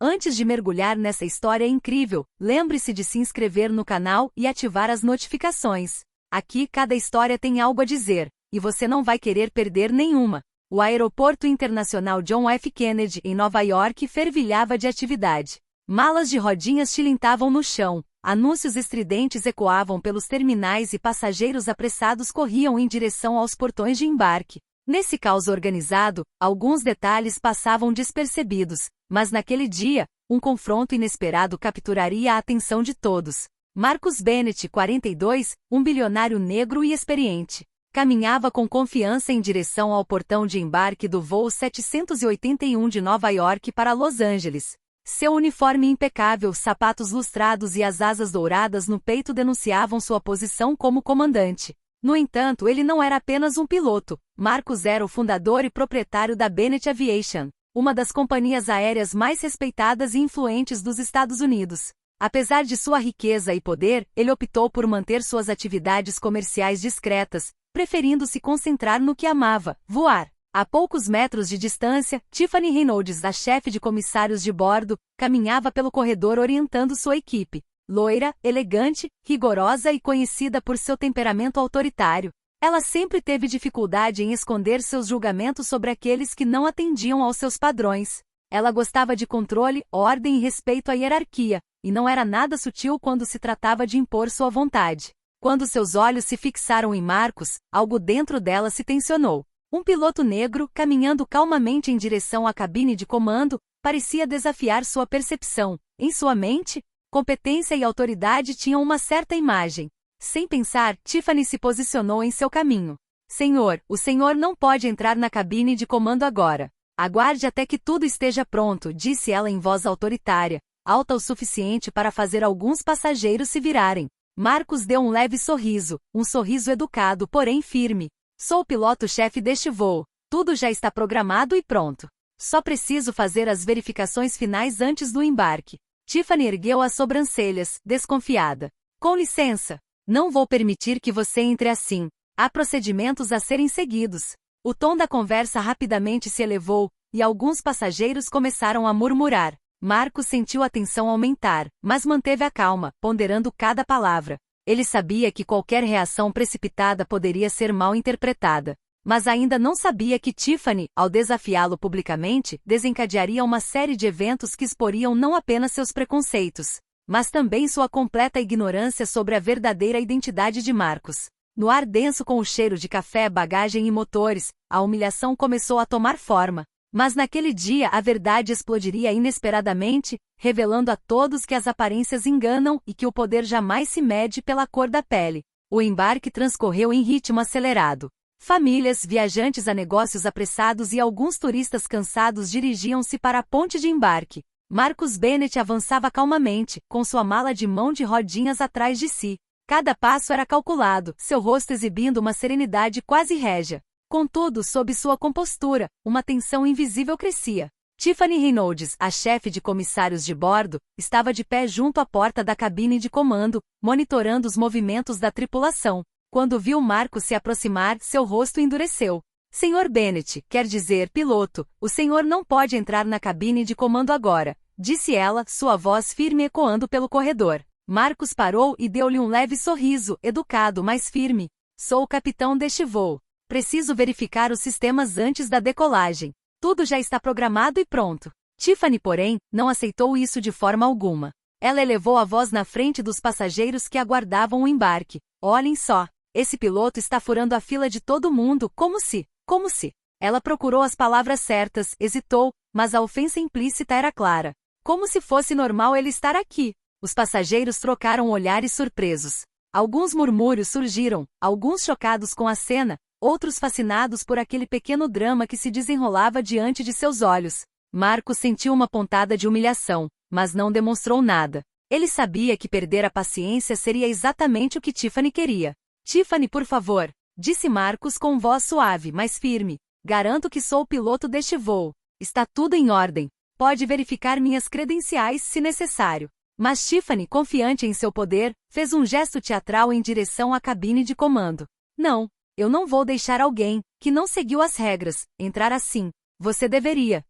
Antes de mergulhar nessa história incrível, lembre-se de se inscrever no canal e ativar as notificações. Aqui cada história tem algo a dizer, e você não vai querer perder nenhuma. O Aeroporto Internacional John F. Kennedy, em Nova York, fervilhava de atividade. Malas de rodinhas tilintavam no chão, anúncios estridentes ecoavam pelos terminais e passageiros apressados corriam em direção aos portões de embarque. Nesse caos organizado, alguns detalhes passavam despercebidos, mas naquele dia, um confronto inesperado capturaria a atenção de todos. Marcus Bennett, 42, um bilionário negro e experiente, caminhava com confiança em direção ao portão de embarque do voo 781 de Nova York para Los Angeles. Seu uniforme impecável, sapatos lustrados e as asas douradas no peito denunciavam sua posição como comandante. No entanto, ele não era apenas um piloto. Marcus era o fundador e proprietário da Bennett Aviation, uma das companhias aéreas mais respeitadas e influentes dos Estados Unidos. Apesar de sua riqueza e poder, ele optou por manter suas atividades comerciais discretas, preferindo se concentrar no que amava: voar. A poucos metros de distância, Tiffany Reynolds, a chefe de comissários de bordo, caminhava pelo corredor orientando sua equipe. Loira, elegante, rigorosa e conhecida por seu temperamento autoritário, ela sempre teve dificuldade em esconder seus julgamentos sobre aqueles que não atendiam aos seus padrões. Ela gostava de controle, ordem e respeito à hierarquia, e não era nada sutil quando se tratava de impor sua vontade. Quando seus olhos se fixaram em Marcus, algo dentro dela se tensionou. Um piloto negro, caminhando calmamente em direção à cabine de comando, parecia desafiar sua percepção. Em sua mente, competência e autoridade tinham uma certa imagem. Sem pensar, Tiffany se posicionou em seu caminho. Senhor, o senhor não pode entrar na cabine de comando agora. Aguarde até que tudo esteja pronto, disse ela em voz autoritária, alta o suficiente para fazer alguns passageiros se virarem. Marcus deu um leve sorriso, um sorriso educado, porém firme. Sou o piloto-chefe deste voo. Tudo já está programado e pronto. Só preciso fazer as verificações finais antes do embarque. Tiffany ergueu as sobrancelhas, desconfiada. Com licença. Não vou permitir que você entre assim. Há procedimentos a serem seguidos. O tom da conversa rapidamente se elevou, e alguns passageiros começaram a murmurar. Marcus sentiu a tensão aumentar, mas manteve a calma, ponderando cada palavra. Ele sabia que qualquer reação precipitada poderia ser mal interpretada. Mas ainda não sabia que Tiffany, ao desafiá-lo publicamente, desencadearia uma série de eventos que exporiam não apenas seus preconceitos, mas também sua completa ignorância sobre a verdadeira identidade de Marcus. No ar denso com o cheiro de café, bagagem e motores, a humilhação começou a tomar forma. Mas naquele dia a verdade explodiria inesperadamente, revelando a todos que as aparências enganam e que o poder jamais se mede pela cor da pele. O embarque transcorreu em ritmo acelerado. Famílias, viajantes a negócios apressados e alguns turistas cansados dirigiam-se para a ponte de embarque. Marcus Bennett avançava calmamente, com sua mala de mão de rodinhas atrás de si. Cada passo era calculado, seu rosto exibindo uma serenidade quase régia. Contudo, sob sua compostura, uma tensão invisível crescia. Tiffany Reynolds, a chefe de comissários de bordo, estava de pé junto à porta da cabine de comando, monitorando os movimentos da tripulação. Quando viu Marcus se aproximar, seu rosto endureceu. Senhor Bennett, quer dizer, piloto, o senhor não pode entrar na cabine de comando agora, disse ela, sua voz firme ecoando pelo corredor. Marcus parou e deu-lhe um leve sorriso, educado, mas firme. Sou o capitão deste voo. Preciso verificar os sistemas antes da decolagem. Tudo já está programado e pronto. Tiffany, porém, não aceitou isso de forma alguma. Ela elevou a voz na frente dos passageiros que aguardavam o embarque. Olhem só. Esse piloto está furando a fila de todo mundo, como se. Ela procurou as palavras certas, hesitou, mas a ofensa implícita era clara. Como se fosse normal ele estar aqui. Os passageiros trocaram olhares surpresos. Alguns murmúrios surgiram, alguns chocados com a cena, outros fascinados por aquele pequeno drama que se desenrolava diante de seus olhos. Marcus sentiu uma pontada de humilhação, mas não demonstrou nada. Ele sabia que perder a paciência seria exatamente o que Tiffany queria. Tiffany, por favor, disse Marcus com voz suave, mas firme. Garanto que sou o piloto deste voo. Está tudo em ordem. Pode verificar minhas credenciais se necessário. Mas Tiffany, confiante em seu poder, fez um gesto teatral em direção à cabine de comando. Não. Eu não vou deixar alguém, que não seguiu as regras, entrar assim. Você deveria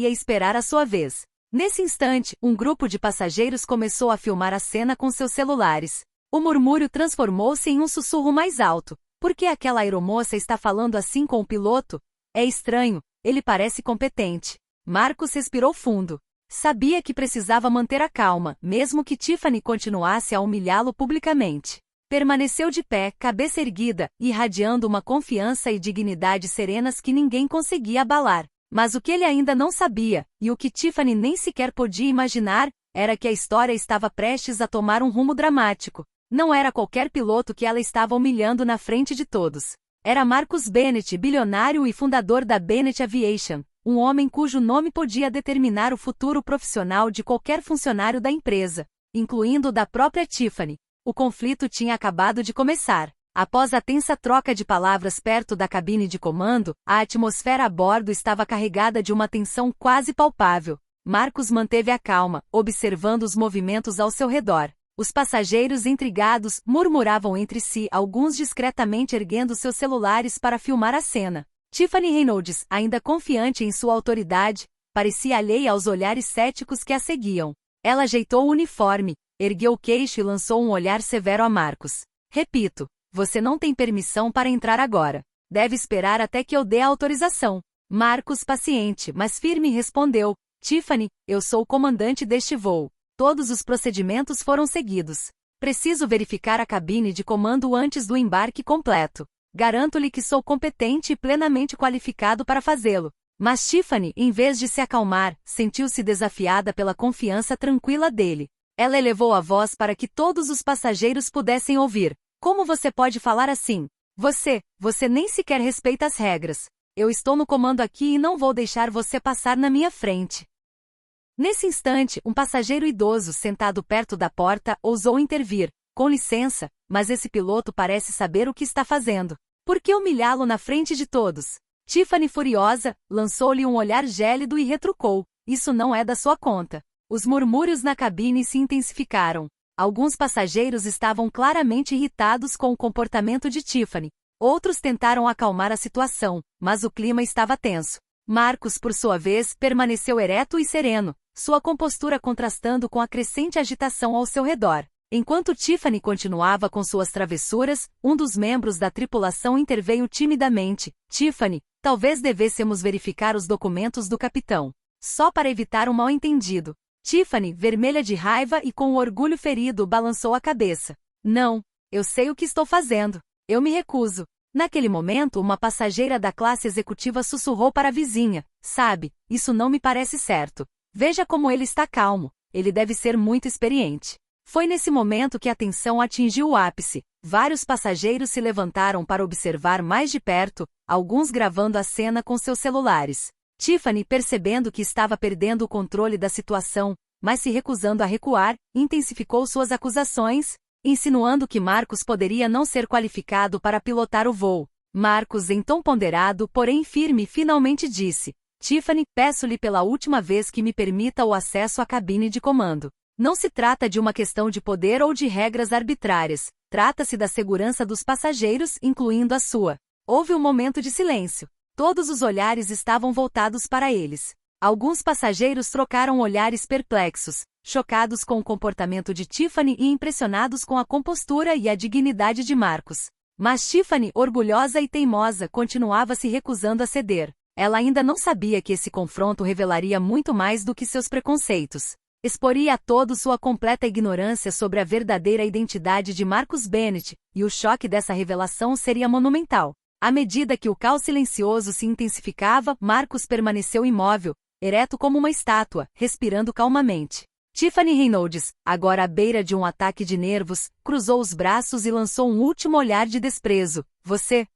esperar a sua vez. Nesse instante, um grupo de passageiros começou a filmar a cena com seus celulares. O murmúrio transformou-se em um sussurro mais alto. Por que aquela aeromoça está falando assim com o piloto? É estranho, ele parece competente. Marcus respirou fundo. Sabia que precisava manter a calma, mesmo que Tiffany continuasse a humilhá-lo publicamente. Permaneceu de pé, cabeça erguida, irradiando uma confiança e dignidade serenas que ninguém conseguia abalar. Mas o que ele ainda não sabia, e o que Tiffany nem sequer podia imaginar, era que a história estava prestes a tomar um rumo dramático. Não era qualquer piloto que ela estava humilhando na frente de todos. Era Marcus Bennett, bilionário e fundador da Bennett Aviation, um homem cujo nome podia determinar o futuro profissional de qualquer funcionário da empresa, incluindo o da própria Tiffany. O conflito tinha acabado de começar. Após a tensa troca de palavras perto da cabine de comando, a atmosfera a bordo estava carregada de uma tensão quase palpável. Marcus manteve a calma, observando os movimentos ao seu redor. Os passageiros intrigados murmuravam entre si, alguns discretamente erguendo seus celulares para filmar a cena. Tiffany Reynolds, ainda confiante em sua autoridade, parecia alheia aos olhares céticos que a seguiam. Ela ajeitou o uniforme, ergueu o queixo e lançou um olhar severo a Marcus. Repito, você não tem permissão para entrar agora. Deve esperar até que eu dê a autorização. Marcus, paciente, mas firme, respondeu. Tiffany, eu sou o comandante deste voo. Todos os procedimentos foram seguidos. Preciso verificar a cabine de comando antes do embarque completo. Garanto-lhe que sou competente e plenamente qualificado para fazê-lo. Mas Tiffany, em vez de se acalmar, sentiu-se desafiada pela confiança tranquila dele. Ela elevou a voz para que todos os passageiros pudessem ouvir. Como você pode falar assim? Você nem sequer respeita as regras. Eu estou no comando aqui e não vou deixar você passar na minha frente. Nesse instante, um passageiro idoso sentado perto da porta ousou intervir. Com licença, mas esse piloto parece saber o que está fazendo. Por que humilhá-lo na frente de todos? Tiffany, furiosa, lançou-lhe um olhar gélido e retrucou. Isso não é da sua conta. Os murmúrios na cabine se intensificaram. Alguns passageiros estavam claramente irritados com o comportamento de Tiffany. Outros tentaram acalmar a situação, mas o clima estava tenso. Marcus, por sua vez, permaneceu ereto e sereno, sua compostura contrastando com a crescente agitação ao seu redor. Enquanto Tiffany continuava com suas travessuras, um dos membros da tripulação interveio timidamente. Tiffany, talvez devêssemos verificar os documentos do capitão. Só para evitar um mal-entendido. Tiffany, vermelha de raiva e com o orgulho ferido, balançou a cabeça. Não, eu sei o que estou fazendo. Eu me recuso. Naquele momento, uma passageira da classe executiva sussurrou para a vizinha. Sabe, isso não me parece certo. Veja como ele está calmo. Ele deve ser muito experiente. Foi nesse momento que a tensão atingiu o ápice. Vários passageiros se levantaram para observar mais de perto, alguns gravando a cena com seus celulares. Tiffany, percebendo que estava perdendo o controle da situação, mas se recusando a recuar, intensificou suas acusações, insinuando que Marcus poderia não ser qualificado para pilotar o voo. Marcus, em tom ponderado, porém firme, finalmente disse: Tiffany, peço-lhe pela última vez que me permita o acesso à cabine de comando. Não se trata de uma questão de poder ou de regras arbitrárias. Trata-se da segurança dos passageiros, incluindo a sua. Houve um momento de silêncio. Todos os olhares estavam voltados para eles. Alguns passageiros trocaram olhares perplexos, chocados com o comportamento de Tiffany e impressionados com a compostura e a dignidade de Marcus. Mas Tiffany, orgulhosa e teimosa, continuava se recusando a ceder. Ela ainda não sabia que esse confronto revelaria muito mais do que seus preconceitos. Exporia a todos sua completa ignorância sobre a verdadeira identidade de Marcus Bennett, e o choque dessa revelação seria monumental. À medida que o caos silencioso se intensificava, Marcus permaneceu imóvel, ereto como uma estátua, respirando calmamente. Tiffany Reynolds, agora à beira de um ataque de nervos, cruzou os braços e lançou um último olhar de desprezo. Você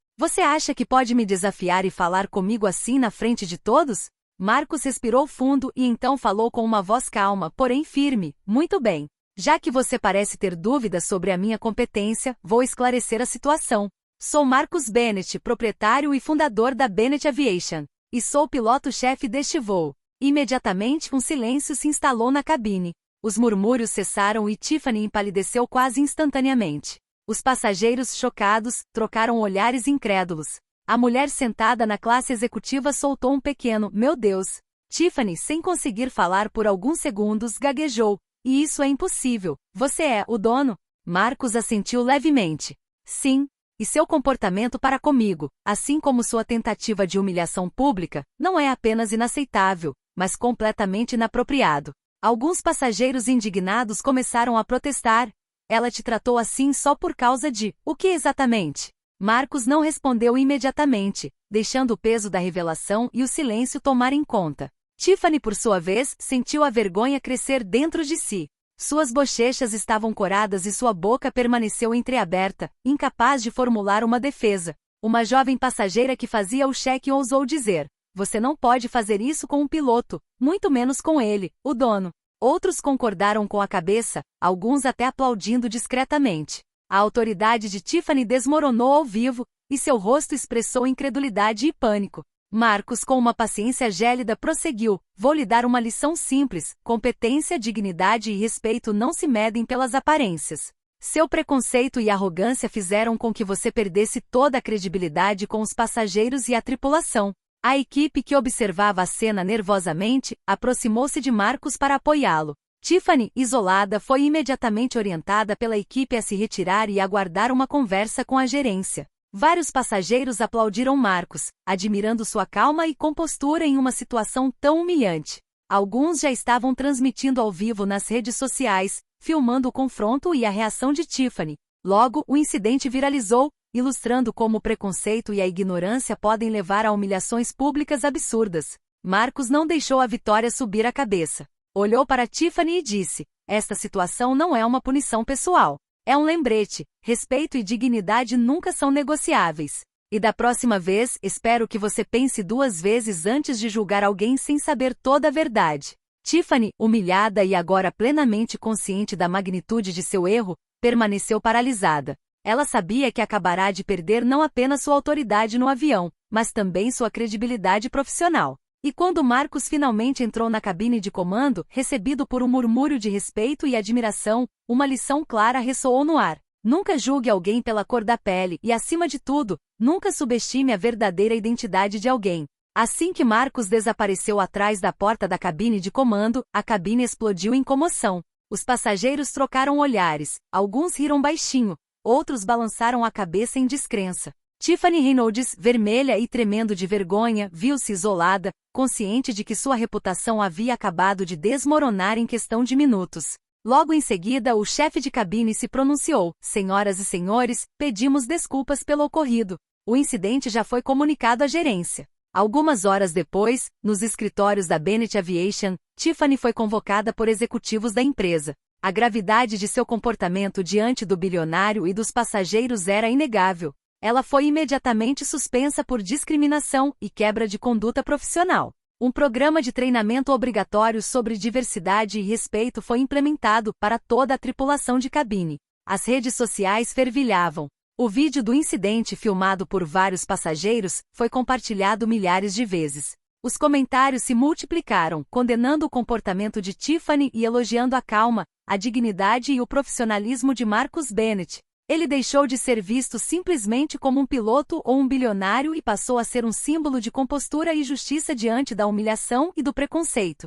acha que pode me desafiar e falar comigo assim na frente de todos? Marcus respirou fundo e então falou com uma voz calma, porém firme. Muito bem. Já que você parece ter dúvidas sobre a minha competência, vou esclarecer a situação. Sou Marcus Bennett, proprietário e fundador da Bennett Aviation. E sou o piloto-chefe deste voo. Imediatamente, um silêncio se instalou na cabine. Os murmúrios cessaram e Tiffany empalideceu quase instantaneamente. Os passageiros, chocados, trocaram olhares incrédulos. A mulher sentada na classe executiva soltou um pequeno "meu Deus". Tiffany, sem conseguir falar por alguns segundos, gaguejou. E isso é impossível. Você é o dono? Marcos assentiu levemente. Sim. E seu comportamento para comigo, assim como sua tentativa de humilhação pública, não é apenas inaceitável, mas completamente inapropriado. Alguns passageiros indignados começaram a protestar. Ela te tratou assim só por causa de... O que exatamente? Marcos não respondeu imediatamente, deixando o peso da revelação e o silêncio tomarem conta. Tiffany, por sua vez, sentiu a vergonha crescer dentro de si. Suas bochechas estavam coradas e sua boca permaneceu entreaberta, incapaz de formular uma defesa. Uma jovem passageira que fazia o check-in ousou dizer: "Você não pode fazer isso com um piloto, muito menos com ele, o dono." Outros concordaram com a cabeça, alguns até aplaudindo discretamente. A autoridade de Tiffany desmoronou ao vivo, e seu rosto expressou incredulidade e pânico. Marcos, com uma paciência gélida, prosseguiu: "Vou lhe dar uma lição simples. Competência, dignidade e respeito não se medem pelas aparências. Seu preconceito e arrogância fizeram com que você perdesse toda a credibilidade com os passageiros e a tripulação." A equipe, que observava a cena nervosamente, aproximou-se de Marcos para apoiá-lo. Tiffany, isolada, foi imediatamente orientada pela equipe a se retirar e aguardar uma conversa com a gerência. Vários passageiros aplaudiram Marcos, admirando sua calma e compostura em uma situação tão humilhante. Alguns já estavam transmitindo ao vivo nas redes sociais, filmando o confronto e a reação de Tiffany. Logo, o incidente viralizou, ilustrando como o preconceito e a ignorância podem levar a humilhações públicas absurdas. Marcos não deixou a vitória subir a cabeça. Olhou para Tiffany e disse: "Esta situação não é uma punição pessoal. É um lembrete. Respeito e dignidade nunca são negociáveis. E da próxima vez, espero que você pense duas vezes antes de julgar alguém sem saber toda a verdade." Tiffany, humilhada e agora plenamente consciente da magnitude de seu erro, permaneceu paralisada. Ela sabia que acabará de perder não apenas sua autoridade no avião, mas também sua credibilidade profissional. E quando Marcos finalmente entrou na cabine de comando, recebido por um murmúrio de respeito e admiração, uma lição clara ressoou no ar. Nunca julgue alguém pela cor da pele e, acima de tudo, nunca subestime a verdadeira identidade de alguém. Assim que Marcos desapareceu atrás da porta da cabine de comando, a cabine explodiu em comoção. Os passageiros trocaram olhares, alguns riram baixinho, outros balançaram a cabeça em descrença. Tiffany Reynolds, vermelha e tremendo de vergonha, viu-se isolada, consciente de que sua reputação havia acabado de desmoronar em questão de minutos. Logo em seguida, o chefe de cabine se pronunciou: "Senhoras e senhores, pedimos desculpas pelo ocorrido. O incidente já foi comunicado à gerência." Algumas horas depois, nos escritórios da Bennett Aviation, Tiffany foi convocada por executivos da empresa. A gravidade de seu comportamento diante do bilionário e dos passageiros era inegável. Ela foi imediatamente suspensa por discriminação e quebra de conduta profissional. Um programa de treinamento obrigatório sobre diversidade e respeito foi implementado para toda a tripulação de cabine. As redes sociais fervilhavam. O vídeo do incidente, filmado por vários passageiros, foi compartilhado milhares de vezes. Os comentários se multiplicaram, condenando o comportamento de Tiffany e elogiando a calma, a dignidade e o profissionalismo de Marcos Bennett. Ele deixou de ser visto simplesmente como um piloto ou um bilionário e passou a ser um símbolo de compostura e justiça diante da humilhação e do preconceito.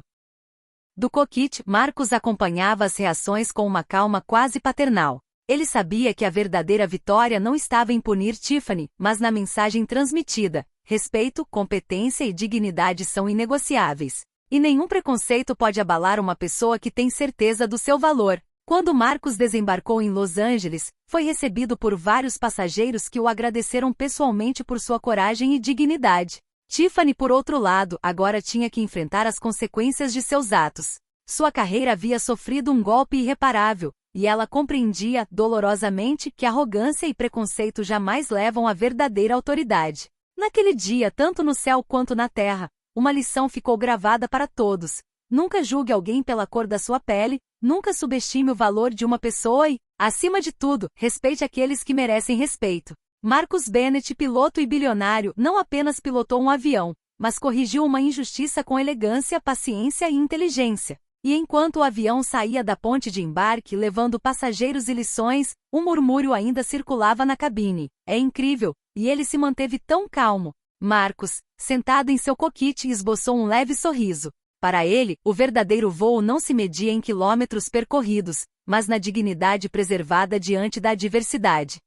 Do cockpit, Marcos acompanhava as reações com uma calma quase paternal. Ele sabia que a verdadeira vitória não estava em punir Tiffany, mas na mensagem transmitida: respeito, competência e dignidade são inegociáveis. E nenhum preconceito pode abalar uma pessoa que tem certeza do seu valor. Quando Marcos desembarcou em Los Angeles, foi recebido por vários passageiros que o agradeceram pessoalmente por sua coragem e dignidade. Tiffany, por outro lado, agora tinha que enfrentar as consequências de seus atos. Sua carreira havia sofrido um golpe irreparável, e ela compreendia, dolorosamente, que arrogância e preconceito jamais levam à verdadeira autoridade. Naquele dia, tanto no céu quanto na terra, uma lição ficou gravada para todos. Nunca julgue alguém pela cor da sua pele, nunca subestime o valor de uma pessoa e, acima de tudo, respeite aqueles que merecem respeito. Marcos Bennett, piloto e bilionário, não apenas pilotou um avião, mas corrigiu uma injustiça com elegância, paciência e inteligência. E enquanto o avião saía da ponte de embarque levando passageiros e lições, um murmúrio ainda circulava na cabine. É incrível, e ele se manteve tão calmo. Marcos, sentado em seu cockpit, esboçou um leve sorriso. Para ele, o verdadeiro voo não se media em quilômetros percorridos, mas na dignidade preservada diante da adversidade.